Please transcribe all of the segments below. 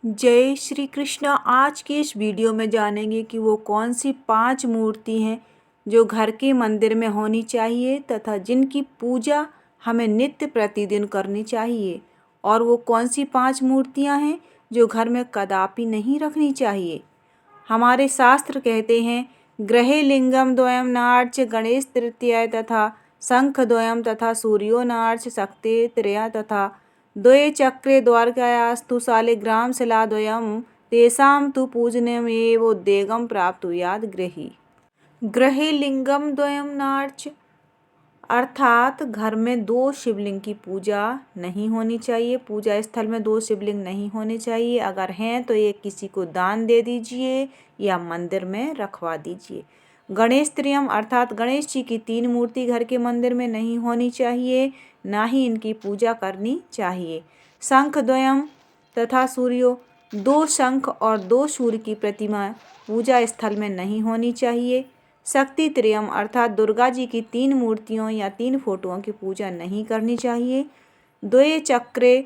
जय श्री कृष्ण। आज के इस वीडियो में जानेंगे कि वो कौन सी 5 मूर्ति हैं जो घर के मंदिर में होनी चाहिए तथा जिनकी पूजा हमें नित्य प्रतिदिन करनी चाहिए, और वो कौन सी 5 मूर्तियां हैं जो घर में कदापि नहीं रखनी चाहिए। हमारे शास्त्र कहते हैं, गृहे लिंगम द्वयम नार्च गणेश तृतीय तथा शंख द्वयम तथा सूर्यो नार्च शक्ति त्रया तथा द्वये चक्रे द्वारकायास्तु शालिग्राम शिलाद्वयम् तेषां तु पूजनमेव उद्वेगं प्राप्नुयात् गृही। गृहे लिंगम द्वयम नार्च अर्थात घर में 2 शिवलिंग की पूजा नहीं होनी चाहिए। पूजा स्थल में 2 शिवलिंग नहीं होने चाहिए। अगर हैं तो एक किसी को दान दे दीजिए या मंदिर में रखवा दीजिए। गणेश त्रयम अर्थात गणेश जी की 3 मूर्ति घर के मंदिर में नहीं होनी चाहिए, ना ही इनकी पूजा करनी चाहिए। शंख द्वयम तथा सूर्यो 2 शंख और 2 सूर्य की प्रतिमा पूजा स्थल में नहीं होनी चाहिए। शक्ति त्रयम अर्थात दुर्गा जी की 3 मूर्तियों या 3 फोटोओं की पूजा नहीं करनी चाहिए। द्वये चक्रे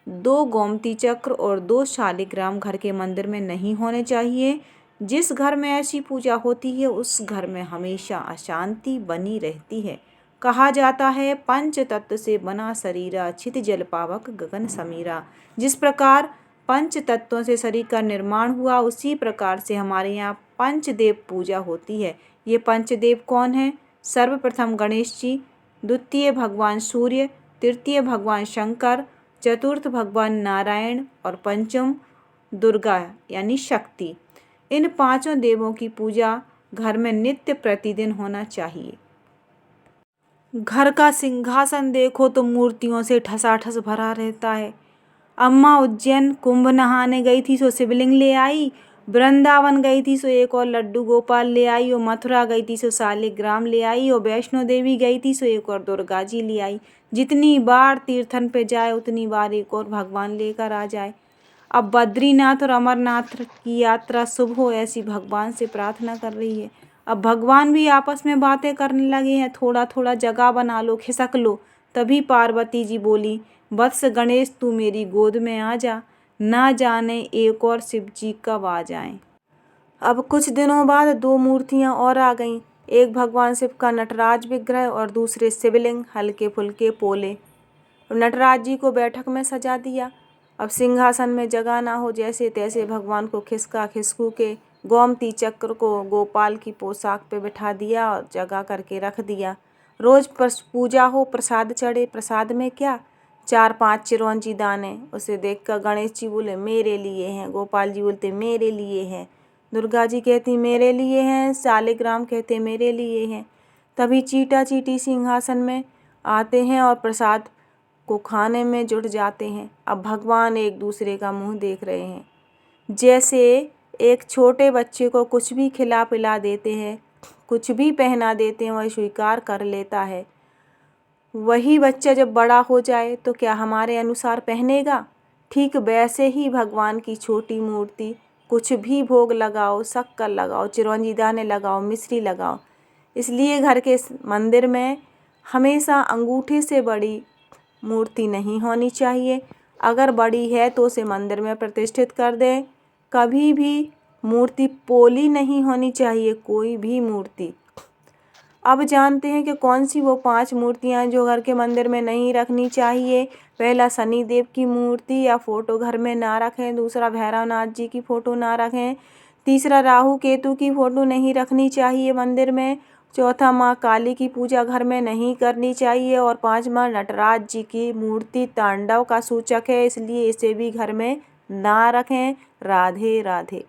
2 गोमती चक्र और 2 शालिग्राम घर के मंदिर में नहीं होने चाहिए। जिस घर में ऐसी पूजा होती है उस घर में हमेशा अशांति बनी रहती है। कहा जाता है, पंच तत्व से बना शरीरा छित जल पावक गगन समीरा। जिस प्रकार पंच तत्वों से शरीर का निर्माण हुआ, उसी प्रकार से हमारे यहाँ पंचदेव पूजा होती है। ये पंचदेव कौन है? सर्वप्रथम गणेश जी, द्वितीय भगवान सूर्य, तृतीय भगवान शंकर, चतुर्थ भगवान नारायण और पंचम दुर्गा यानी शक्ति। इन 5 देवों की पूजा घर में नित्य प्रतिदिन होना चाहिए। घर का सिंहासन देखो तो मूर्तियों से ठसाठस भरा रहता है। अम्मा उज्जैन कुंभ नहाने गई थी सो शिवलिंग ले आई, वृंदावन गई थी सो एक और लड्डू गोपाल ले आई, और मथुरा गई थी सो शालिग्राम ले आई, और वैष्णो देवी गई थी सो एक और दुर्गा जी ले आई। जितनी बार तीर्थन पे जाए उतनी बार एक और भगवान लेकर आ जाए। अब बद्रीनाथ और अमरनाथ की यात्रा शुभ हो, ऐसी भगवान से प्रार्थना कर रही है। अब भगवान भी आपस में बातें करने लगे हैं, थोड़ा थोड़ा जगह बना लो, खिसक लो। तभी पार्वती जी बोली, वत्स गणेश तू मेरी गोद में आ जा, ना जाने एक और शिव जी कब आ जाएं। अब कुछ दिनों बाद 2 मूर्तियां और आ गईं। एक भगवान शिव का नटराज विग्रह और दूसरे शिवलिंग हल्के फुल्के पोले। नटराज जी को बैठक में सजा दिया। अब सिंहासन में जगह ना हो, जैसे तैसे भगवान को खिसका खिसकू के गोमती चक्र को गोपाल की पोशाक पे बिठा दिया और जगह करके रख दिया। रोज पूजा हो, प्रसाद चढ़े। प्रसाद में क्या? 4-5 चिरौंजी दाने। उसे देखकर गणेश जी बोले, मेरे लिए हैं। गोपाल जी बोलते, मेरे लिए हैं। दुर्गा जी कहती, मेरे लिए हैं। शालिग्राम कहते, मेरे लिए हैं। तभी चीटा चीटी सिंहासन में आते हैं और प्रसाद को खाने में जुट जाते हैं। अब भगवान एक दूसरे का मुंह देख रहे हैं। जैसे एक छोटे बच्चे को कुछ भी खिला पिला देते हैं, कुछ भी पहना देते हैं, वह स्वीकार कर लेता है। वही बच्चा जब बड़ा हो जाए तो क्या हमारे अनुसार पहनेगा? ठीक वैसे ही भगवान की छोटी मूर्ति, कुछ भी भोग लगाओ, शक्कर लगाओ, चिरौंजी दाने लगाओ, मिश्री लगाओ। इसलिए घर के मंदिर में हमेशा अंगूठे से बड़ी मूर्ति नहीं होनी चाहिए। अगर बड़ी है तो उसे मंदिर में प्रतिष्ठित कर दें। कभी भी मूर्ति पोली नहीं होनी चाहिए, कोई भी मूर्ति। अब जानते हैं कि कौन सी वो 5 मूर्तियां जो घर के मंदिर में नहीं रखनी चाहिए। पहला, शनिदेव की मूर्ति या फोटो घर में ना रखें। दूसरा, भैरवनाथ जी की फोटो ना रखें। तीसरा, राहु केतु की फोटो नहीं रखनी चाहिए मंदिर में। चौथा, माँ काली की पूजा घर में नहीं करनी चाहिए। और 5वां, नटराज जी की मूर्ति तांडव का सूचक है, इसलिए इसे भी घर में ना रखें। राधे राधे।